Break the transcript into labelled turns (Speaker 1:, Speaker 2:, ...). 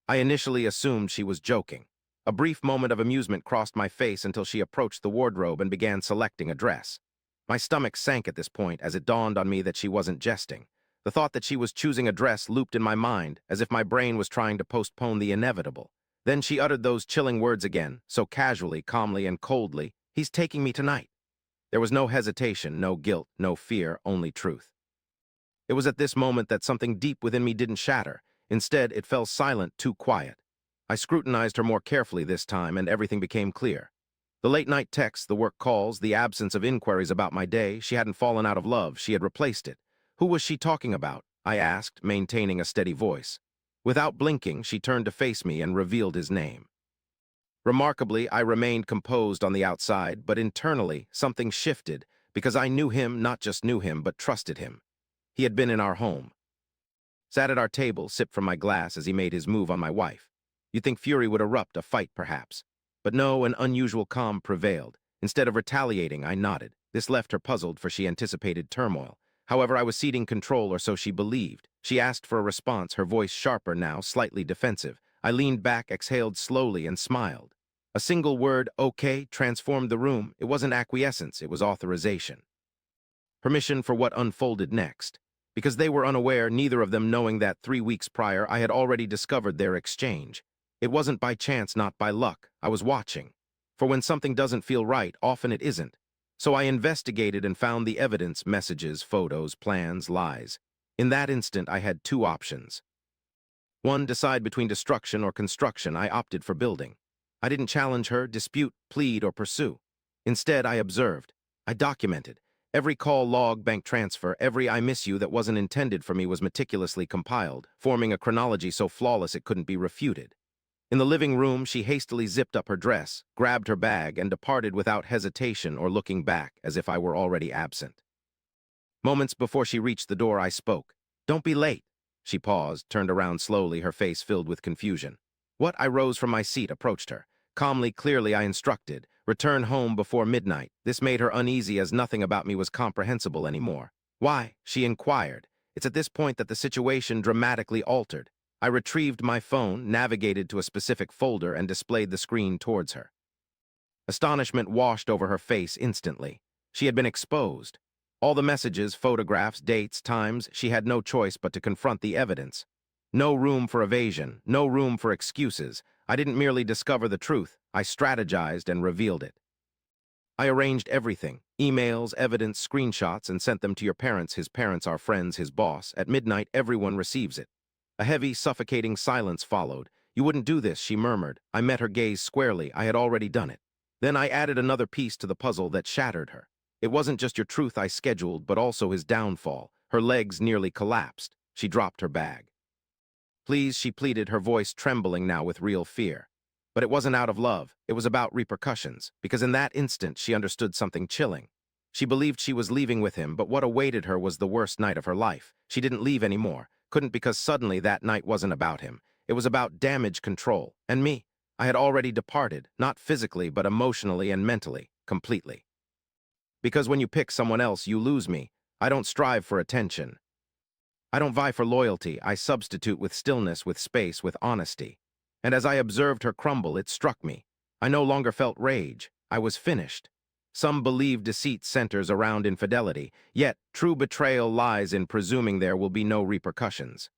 Speaker 1: I initially assumed she was joking. A brief moment of amusement crossed my face until she approached the wardrobe and began selecting a dress. My stomach sank at this point as it dawned on me that she wasn't jesting. The thought that she was choosing a dress looped in my mind, as if my brain was trying to postpone the inevitable. Then she uttered those chilling words again, so casually, calmly, and coldly, "He's taking me tonight." There was no hesitation, no guilt, no fear, only truth. It was at this moment that something deep within me didn't shatter. Instead, it fell silent, too quiet. I scrutinized her more carefully this time, and everything became clear. The late-night texts, the work calls, the absence of inquiries about my day, she hadn't fallen out of love, she had replaced it. Who was she talking about? I asked, maintaining a steady voice. Without blinking, she turned to face me and revealed his name. Remarkably, I remained composed on the outside, but internally, something shifted, because I knew him, not just knew him, but trusted him. He had been in our home. Sat at our table, sipped from my glass as he made his move on my wife. You'd think fury would erupt, a fight perhaps. But no, an unusual calm prevailed. Instead of retaliating, I nodded. This left her puzzled, for she anticipated turmoil. However, I was ceding control, or so she believed. She asked for a response, her voice sharper now, slightly defensive. I leaned back, exhaled slowly, and smiled. A single word, "okay," transformed the room. It wasn't acquiescence, it was authorization. Permission for what unfolded next. Because they were unaware, neither of them knowing that 3 weeks prior I had already discovered their exchange. It wasn't by chance, not by luck. I was watching. For when something doesn't feel right, often it isn't. So I investigated and found the evidence, messages, photos, plans, lies. In that instant, I had two options. One, decide between destruction or construction. I opted for building. I didn't challenge her, dispute, plead, or pursue. Instead, I observed. I documented. Every call, log, bank transfer, every "I miss you" that wasn't intended for me was meticulously compiled, forming a chronology so flawless it couldn't be refuted. In the living room, she hastily zipped up her dress, grabbed her bag, and departed without hesitation or looking back, as if I were already absent. Moments before she reached the door, I spoke. "Don't be late." She paused, turned around slowly, her face filled with confusion. What? I rose from my seat, approached her. Calmly, clearly, I instructed. Return home before midnight. This made her uneasy, as nothing about me was comprehensible anymore. "Why?" she inquired. It's at this point that the situation dramatically altered. I retrieved my phone, navigated to a specific folder, and displayed the screen towards her. Astonishment washed over her face instantly. She had been exposed. All the messages, photographs, dates, times, she had no choice but to confront the evidence. No room for evasion, no room for excuses. I didn't merely discover the truth, I strategized and revealed it. I arranged everything, emails, evidence, screenshots, and sent them to your parents, his parents, our friends, his boss. At midnight, everyone receives it. A heavy, suffocating silence followed. "You wouldn't do this," she murmured. I met her gaze squarely. I had already done it. Then I added another piece to the puzzle that shattered her. It wasn't just your truth I scheduled, but also his downfall. Her legs nearly collapsed. She dropped her bag. "Please," she pleaded, her voice trembling now with real fear. But it wasn't out of love. It was about repercussions, because in that instant she understood something chilling. She believed she was leaving with him, but what awaited her was the worst night of her life. She didn't leave anymore. Couldn't, because suddenly that night wasn't about him. It was about damage control. And me. I had already departed, not physically, but emotionally and mentally, completely. Because when you pick someone else, you lose me. I don't strive for attention. I don't vie for loyalty. I substitute with stillness, with space, with honesty. And as I observed her crumble, it struck me. I no longer felt rage. I was finished. Some believe deceit centers around infidelity, yet true betrayal lies in presuming there will be no repercussions.